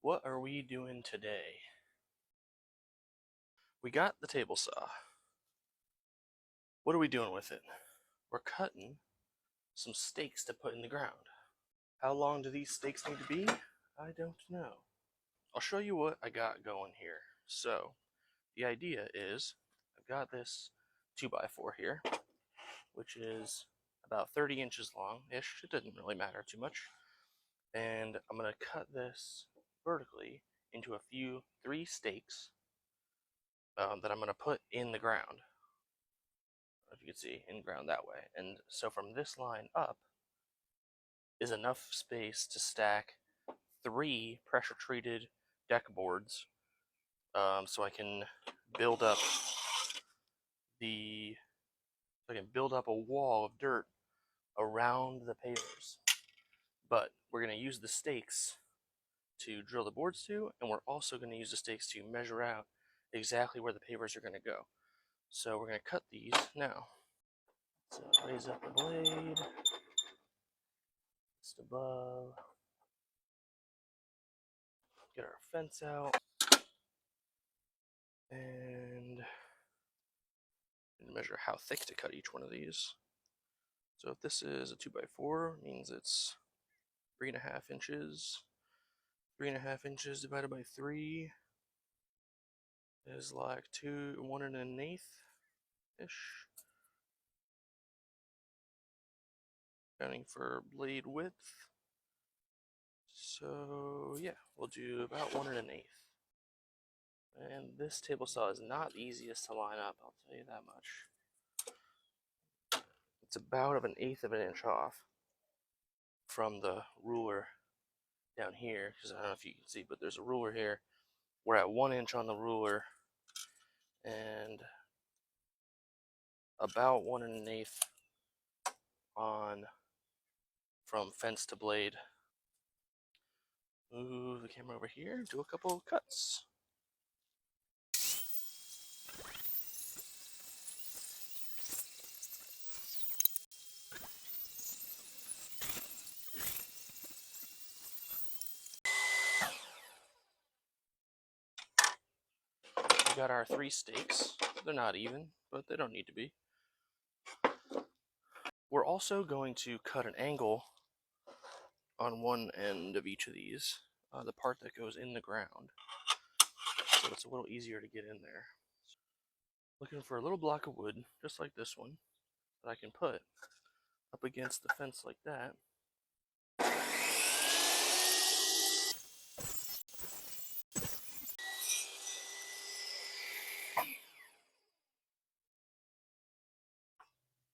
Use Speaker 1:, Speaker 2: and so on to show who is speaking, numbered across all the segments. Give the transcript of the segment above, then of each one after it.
Speaker 1: What are we doing today? We got the table saw. What are we doing with it? We're cutting some stakes to put in the ground. How long do these stakes need to be? I don't know. I'll show you what I got going here. So, the idea is, I've got this 2x4 here, which is about 30 inches long-ish. It doesn't really matter too much. And I'm going to cut this vertically into three stakes that I'm going to put in the ground. If you can see, in ground that way. And so from this line up is enough space to stack 3 pressure treated deck boards, so I can build up a wall of dirt around the pavers. But we're going to use the stakes to drill the boards to, and we're also going to use the stakes to measure out exactly where the pavers are going to go. So we're going to cut these now. So raise up the blade just above. Get our fence out. And measure how thick to cut each one of these. So if this is a 2x4, it means it's 3.5 inches. 3.5 inches divided by 3 is like 1 1/8 ish. Counting for blade width. So yeah, we'll do about 1 1/8. And this table saw is not the easiest to line up, I'll tell you that much. It's about 1/8 of an inch off from the ruler down here, because I don't know if you can see, but there's a ruler here. We're at 1 inch on the ruler and about 1 1/8 on from fence to blade. Move the camera over here, do a couple of cuts. We got our 3 stakes. They're not even, but they don't need to be. We're also going to cut an angle on one end of each of these, the part that goes in the ground, so it's a little easier to get in there. Looking for a little block of wood, just like this one, that I can put up against the fence like that.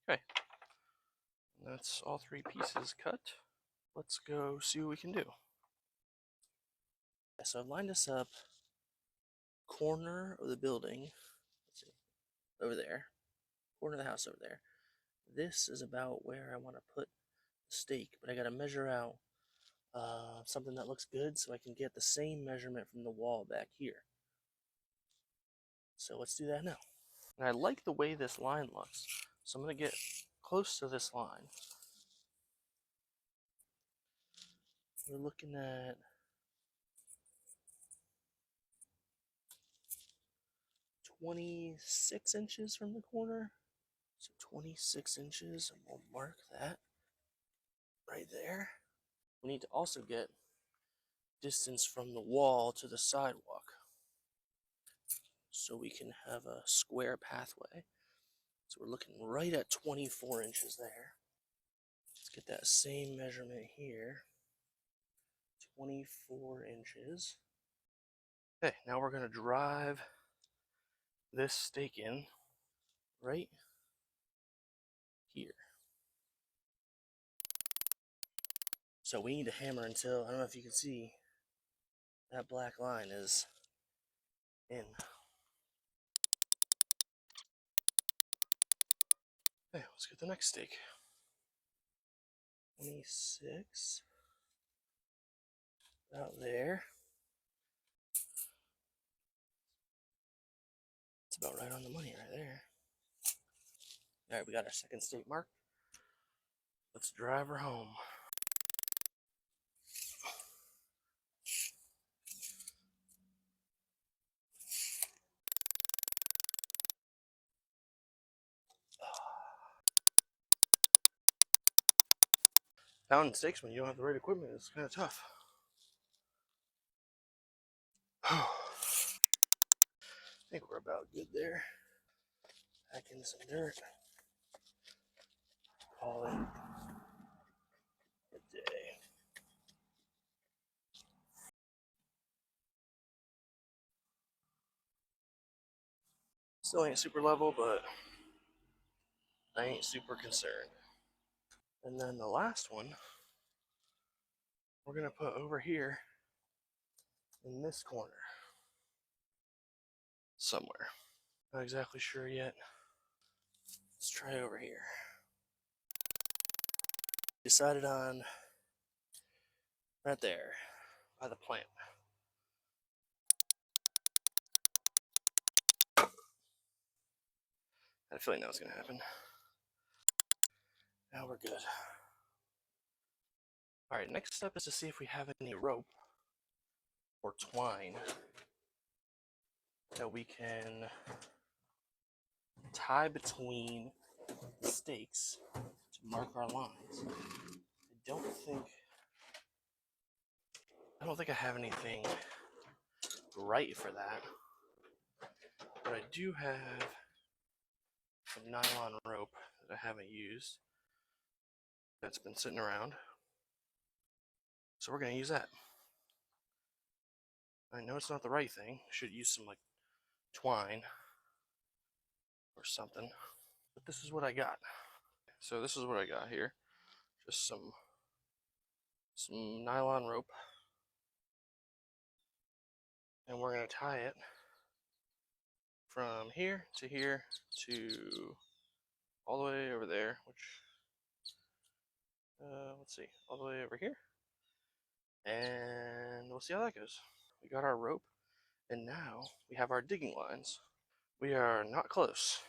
Speaker 1: Okay, that's all 3 pieces cut. Let's go see what we can do. So I've lined this up corner of the building. Let's see, over there, corner of the house over there. This is about where I want to put the stake, but I got to measure out something that looks good so I can get the same measurement from the wall back here. So let's do that now. And I like the way this line looks, so I'm going to get close to this line. We're looking at 26 inches from the corner. So 26 inches, and we'll mark that right there. We need to also get distance from the wall to the sidewalk, so we can have a square pathway. So we're looking right at 24 inches there. Let's get that same measurement here. 24 inches. Okay, now we're going to drive this stake in right here. So we need to hammer until, I don't know if you can see, that black line is in. Okay, let's get the next stake. 26. About there. It's about right on the money right there. Alright, we got our second stake marked. Let's drive her home. Pounding stakes when you don't have the right equipment is kind of tough. I think we're about good there. Back in some dirt. Call it a day. Still ain't super level, but I ain't super concerned. And then the last one, we're gonna put over here in this corner. Somewhere. Not exactly sure yet. Let's try over here. Decided on right there by the plant. I had a feeling that was going to happen. Now we're good. Alright, next step is to see if we have any rope or twine that we can tie between the stakes to mark our lines. I don't think I have anything right for that, but I do have some nylon rope that I haven't used that's been sitting around, so we're going to use that. I know it's not the right thing. Should use some like twine or something, but this is what I got. So this is what I got here. Just some nylon rope, and we're going to tie it from here to all the way over there, which let's see, all the way over here, and we'll see how that goes. We got our rope, and now we have our digging lines. We are not close.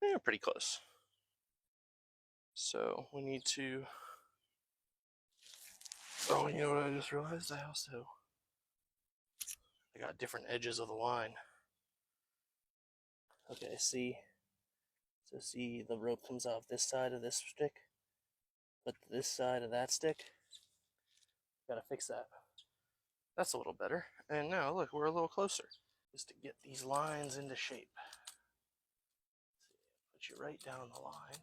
Speaker 1: We're pretty close. So we need to, oh, you know what I just realized? I got different edges of the line. Okay, see the rope comes off this side of this stick, but this side of that stick, gotta fix that. That's a little better. And now look, we're a little closer. Just to get these lines into shape. Put you right down the line.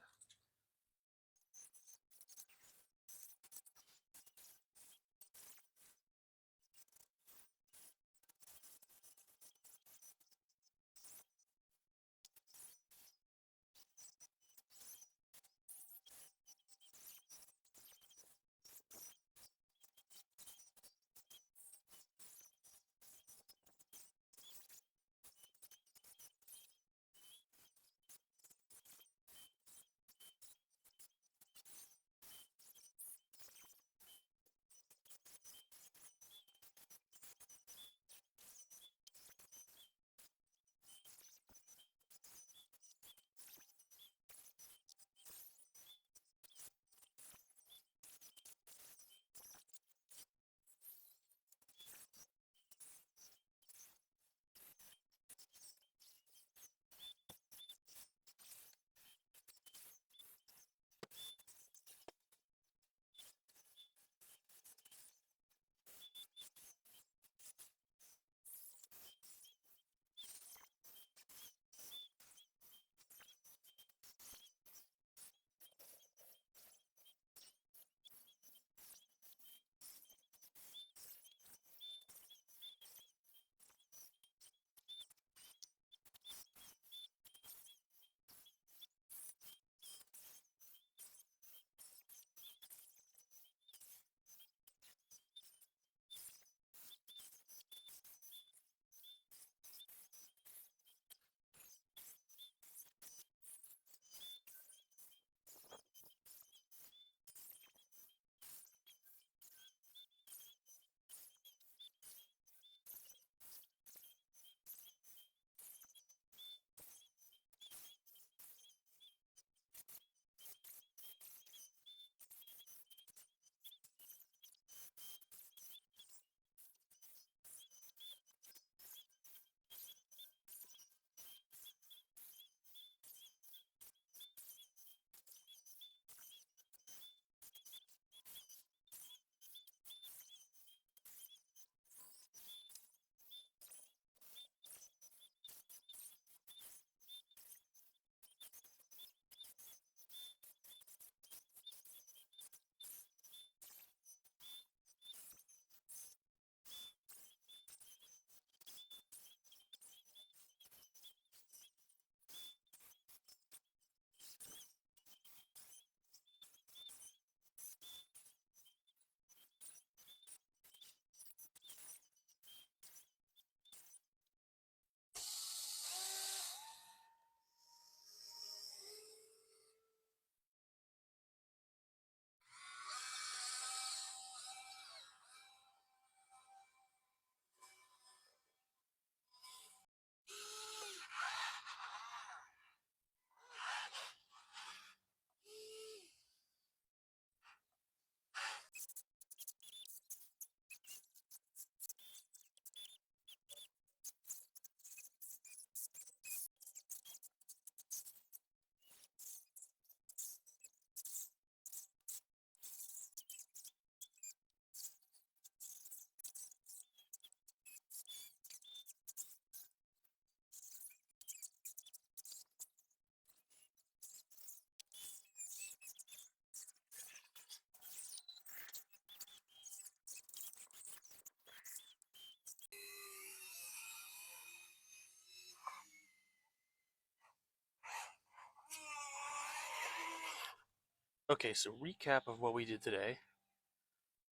Speaker 1: Okay, so recap of what we did today.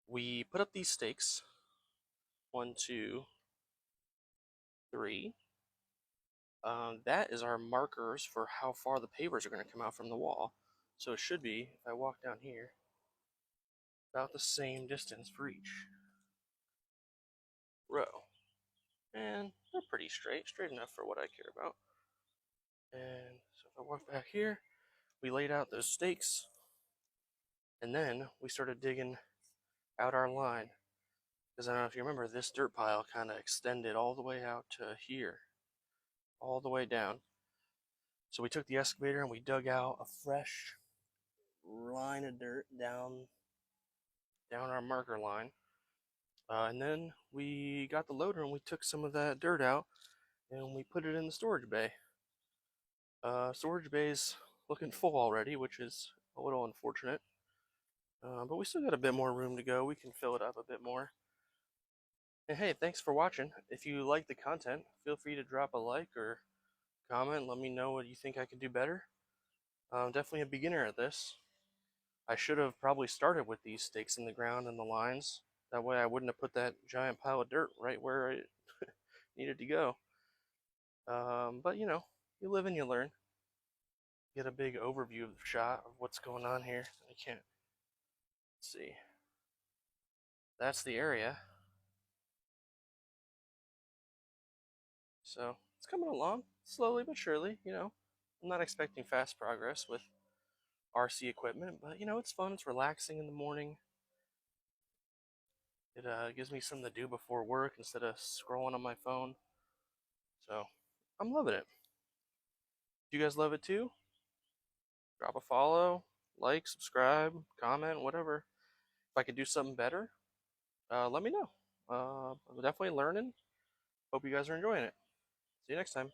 Speaker 1: We put up these stakes. 1, 2, 3. That is our markers for how far the pavers are going to come out from the wall. So it should be, if I walk down here, about the same distance for each row. And they're pretty straight enough for what I care about. And so if I walk back here, we laid out those stakes, and then we started digging out our line. Because I don't know if you remember, this dirt pile kind of extended all the way out to here, all the way down. So we took the excavator and we dug out a fresh line of dirt down our marker line. And then we got the loader and we took some of that dirt out and we put it in the storage bay. Storage bay's looking full already, which is a little unfortunate. But we still got a bit more room to go. We can fill it up a bit more. And hey, thanks for watching. If you like the content, feel free to drop a like or comment. Let me know what you think I could do better. I'm definitely a beginner at this. I should have probably started with these stakes in the ground and the lines. That way I wouldn't have put that giant pile of dirt right where it needed to go. But you know, you live and you learn. Get a big overview of the shot of what's going on here. I can't see. That's the area. So it's coming along slowly but surely. You know, I'm not expecting fast progress with RC equipment, but you know, it's fun. It's relaxing in the morning. It gives me something to do before work instead of scrolling on my phone. So I'm loving it. Do you guys love it too? Drop a follow, like, subscribe, comment, whatever. If I could do something better, let me know. I'm definitely learning. Hope you guys are enjoying it. See you next time.